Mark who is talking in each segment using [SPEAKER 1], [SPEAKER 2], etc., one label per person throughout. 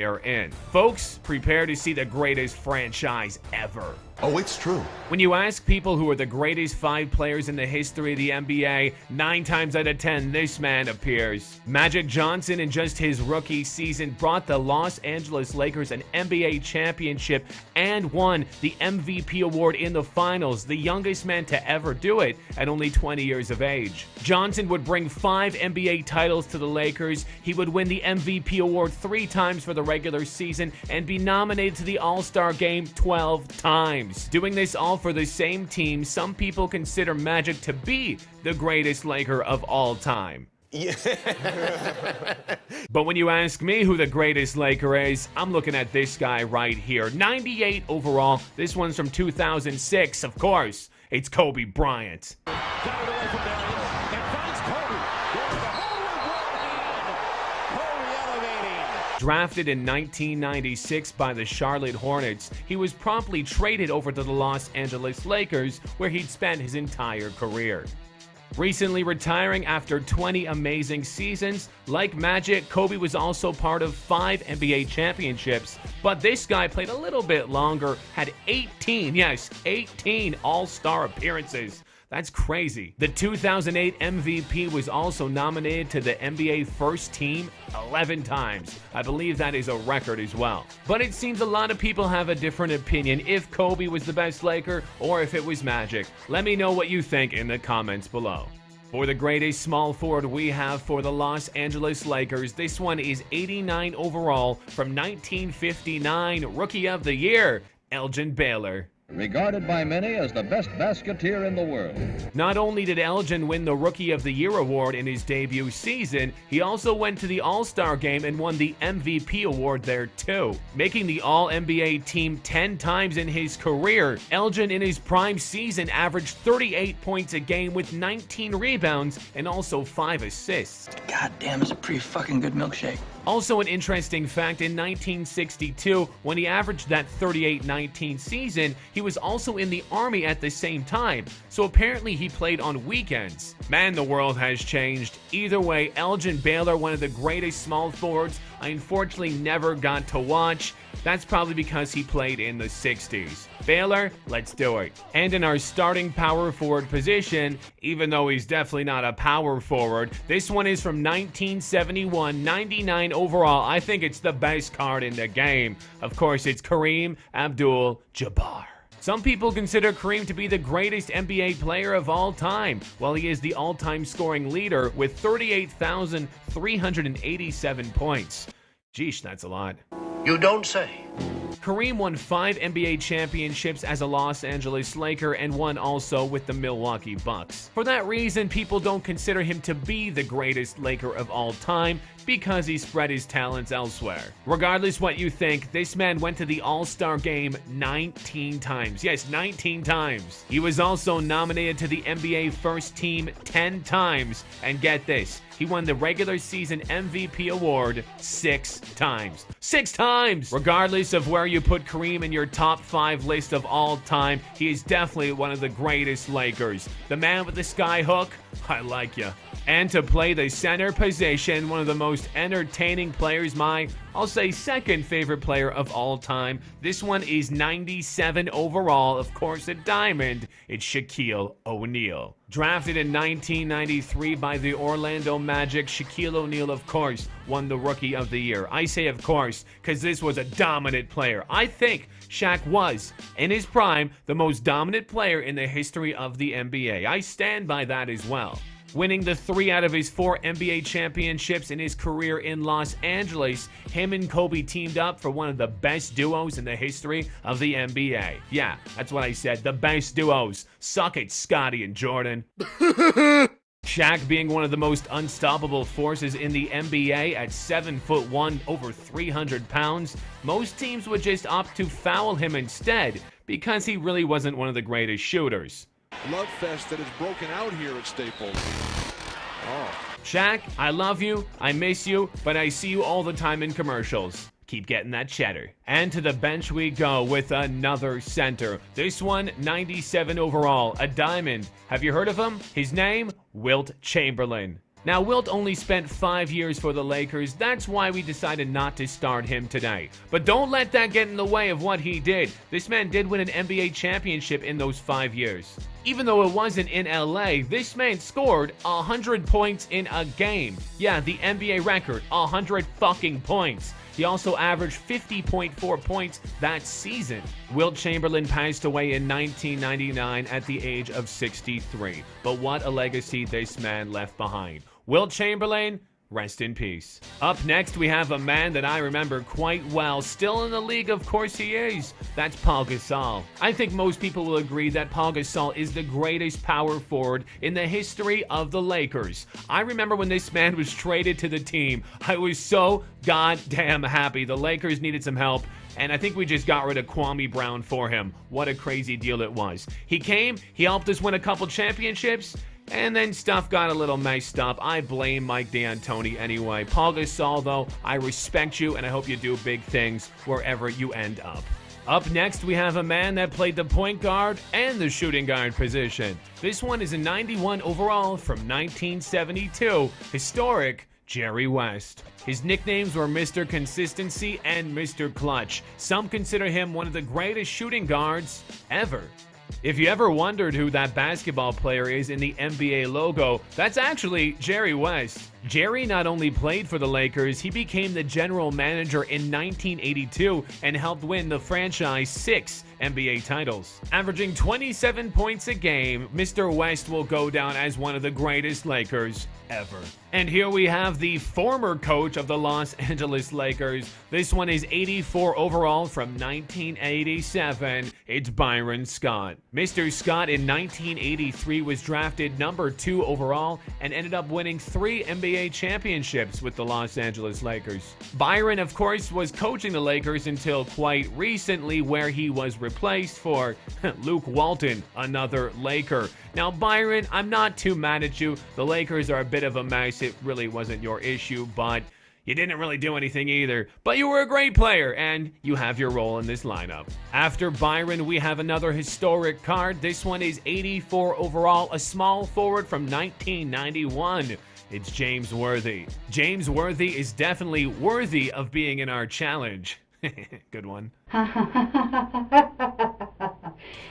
[SPEAKER 1] are in. Folks, prepare to see the greatest franchise ever.
[SPEAKER 2] Oh, it's true.
[SPEAKER 1] When you ask people who are the greatest 5 players in the history of the NBA, 9 times out of 10, this man appears. Magic Johnson, in just his rookie season, brought the Los Angeles Lakers an NBA championship and won the MVP award in the finals, the youngest man to ever do it at only 20 years of age. Johnson would bring 5 NBA titles to the Lakers. He would win the MVP award 3 times for the regular season and be nominated to the All-Star game 12 times. Doing this all for the same team, some people consider Magic to be the greatest Laker of all time.
[SPEAKER 2] Yeah.
[SPEAKER 1] But when you ask me who the greatest Laker is, I'm looking at this guy right here. 98 overall. This one's from 2006, of course. It's Kobe Bryant. Drafted in 1996 by the Charlotte Hornets, he was promptly traded over to the Los Angeles Lakers, where he'd spent his entire career. Recently retiring after 20 amazing seasons, like Magic, Kobe was also part of 5 NBA championships, but this guy played a little bit longer, had 18 All-Star appearances. That's crazy. The 2008 MVP was also nominated to the NBA First Team 11 times. I believe that is a record as well. But it seems a lot of people have a different opinion if Kobe was the best Laker or if it was Magic. Let me know what you think in the comments below. For the greatest small forward we have for the Los Angeles Lakers, this one is 89 overall from 1959, Rookie of the Year, Elgin Baylor.
[SPEAKER 3] Regarded by many as the best basketeer in the world.
[SPEAKER 1] Not only did Elgin win the Rookie of the Year award in his debut season, he also went to the All-Star game and won the MVP award there too. Making the All-NBA team 10 times in his career, Elgin in his prime season averaged 38 points a game with 19 rebounds and also 5 assists.
[SPEAKER 4] God damn, it's a pretty fucking good milkshake.
[SPEAKER 1] Also an interesting fact, in 1962, when he averaged that 38-19 season, he was also in the Army at the same time, so apparently he played on weekends. Man, the world has changed. Either way, Elgin Baylor, one of the greatest small forwards I unfortunately never got to watch. That's probably because he played in the 60s. Baylor, let's do it. And in our starting power forward position, even though he's definitely not a power forward, this one is from 1971, 99 overall. I think it's the best card in the game. Of course, it's Kareem Abdul-Jabbar. Some people consider Kareem to be the greatest NBA player of all time, while he is the all-time scoring leader with 38,387 points. Jeesh, that's a lot.
[SPEAKER 5] You don't say.
[SPEAKER 1] Kareem won 5 NBA championships as a Los Angeles Laker and one also with the Milwaukee Bucks. For that reason, people don't consider him to be the greatest Laker of all time because he spread his talents elsewhere. Regardless what you think, this man went to the All-Star game 19 times. Yes, 19 times. He was also nominated to the NBA First Team 10 times. And get this, he won the regular season MVP award 6 times. 6 times! Regardless of where you put Kareem in your top 5 list of all time, he is definitely one of the greatest Lakers. The man with the sky hook, I like ya. And to play the center position, one of the most entertaining players, I'll say second favorite player of all time. This one is 97 overall, of course a diamond. It's Shaquille O'Neal. Drafted in 1993 by the Orlando Magic, Shaquille O'Neal, of course, won the Rookie of the Year. I say of course, because this was a dominant player. I think Shaq was, in his prime, the most dominant player in the history of the NBA. I stand by that as well. Winning the 3 out of his 4 NBA championships in his career in Los Angeles, him and Kobe teamed up for one of the best duos in the history of the NBA. Yeah, that's what I said, the best duos. Suck it, Scotty and Jordan. Shaq being one of the most unstoppable forces in the NBA at 7'1", over 300 pounds, most teams would just opt to foul him instead because he really wasn't one of the greatest shooters.
[SPEAKER 6] Love fest that has broken out here at Staples. Oh.
[SPEAKER 1] Shaq, I love you, I miss you, but I see you all the time in commercials. Keep getting that cheddar. And to the bench we go with another center. This one, 97 overall, a diamond. Have you heard of him? His name? Wilt Chamberlain. Now, Wilt only spent 5 years for the Lakers. That's why we decided not to start him today. But don't let that get in the way of what he did. This man did win an NBA championship in those 5 years. Even though it wasn't in LA, this man scored 100 points in a game. Yeah, the NBA record, 100 fucking points. He also averaged 50.4 points that season. Wilt Chamberlain passed away in 1999 at the age of 63. But what a legacy this man left behind. Wilt Chamberlain, rest in peace. Up next, we have a man that I remember quite well. Still in the league, of course he is. That's Paul Gasol. I think most people will agree that Paul Gasol is the greatest power forward in the history of the Lakers. I remember when this man was traded to the team. I was so goddamn happy. The Lakers needed some help, and I think we just got rid of Kwame Brown for him. What a crazy deal it was. He came, he helped us win a couple championships, and then stuff got a little messed up. I blame Mike D'Antoni anyway. Paul Gasol, though, I respect you, and I hope you do big things wherever you end up. Up next, we have a man that played the point guard and the shooting guard position. This one is a 91 overall from 1972. Historic Jerry West. His nicknames were Mr. Consistency and Mr. Clutch. Some consider him one of the greatest shooting guards ever. If you ever wondered who that basketball player is in the NBA logo, that's actually Jerry West. Jerry not only played for the Lakers, he became the general manager in 1982 and helped win the franchise 6 NBA titles. Averaging 27 points a game, Mr. West will go down as one of the greatest Lakers ever. And here we have the former coach of the Los Angeles Lakers. This one is 84 overall from 1987. It's Byron Scott. Mr. Scott in 1983 was drafted number 2 overall and ended up winning 3 NBA championships with the Los Angeles Lakers. Byron, of course, was coaching the Lakers until quite recently, where he was replaced for Luke Walton, another Laker. Now, Byron, I'm not too mad at you. The Lakers are a bit of a mess. It really wasn't your issue, but you didn't really do anything either. But you were a great player, and you have your role in this lineup. After Byron, we have another historic card. This one is 84 overall, a small forward from 1991. It's James Worthy. James Worthy is definitely worthy of being in our challenge. Good one.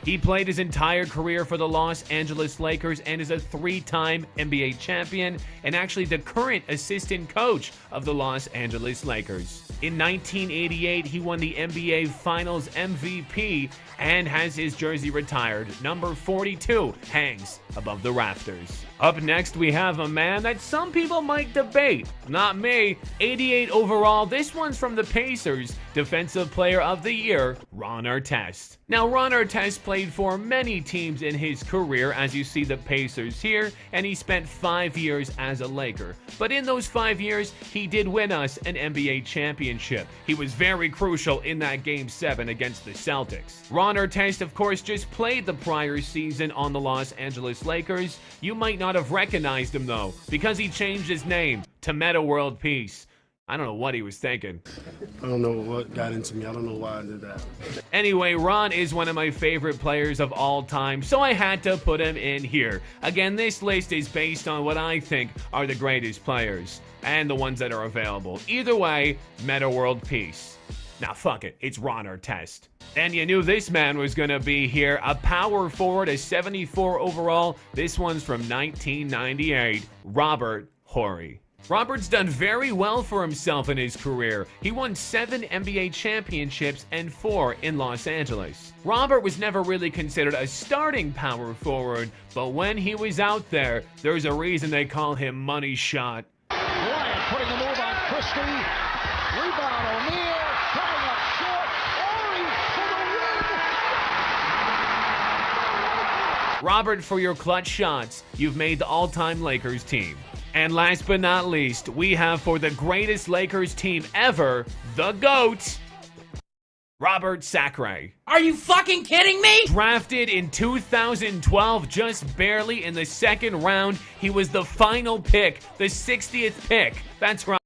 [SPEAKER 1] He played his entire career for the Los Angeles Lakers and is a 3-time NBA champion and actually the current assistant coach of the Los Angeles Lakers. In 1988, he won the NBA Finals MVP and has his jersey retired. Number 42 hangs above the rafters. Up next, we have a man that some people might debate. Not me. 88 overall. This one's from the Pacers. Defensive Player of the Year, Ron Artest. Now, Ron Artest played for many teams in his career, as you see the Pacers here, and he spent 5 years as a Laker. But in those 5 years, he did win us an NBA championship. He was very crucial in that Game 7 against the Celtics. Ron Artest, of course, just played the prior season on the Los Angeles Lakers. You might not have recognized him, though, because he changed his name to Metta World Peace. I don't know what he was thinking.
[SPEAKER 2] I don't know what got into me. I don't know why I did that.
[SPEAKER 1] Anyway, Ron is one of my favorite players of all time, so I had to put him in here. Again, this list is based on what I think are the greatest players and the ones that are available. Either way, Metta World Peace. Now, fuck it. It's Ron Artest. And you knew this man was going to be here. A power forward, a 74 overall. This one's from 1998. Robert Horry. Robert's done very well for himself in his career. He won 7 NBA championships and 4 in Los Angeles. Robert was never really considered a starting power forward, but when he was out there, there's a reason they call him Money Shot.
[SPEAKER 6] Bryant putting the move on Christie. Rebound O'Neal. Coming up short. Horry for the win.
[SPEAKER 1] Robert, for your clutch shots, you've made the all-time Lakers team. And last but not least, we have for the greatest Lakers team ever, the GOAT, Robert Sacre.
[SPEAKER 5] Are you fucking kidding me?
[SPEAKER 1] Drafted in 2012, just barely in the second round, he was the final pick, the 60th pick. That's right.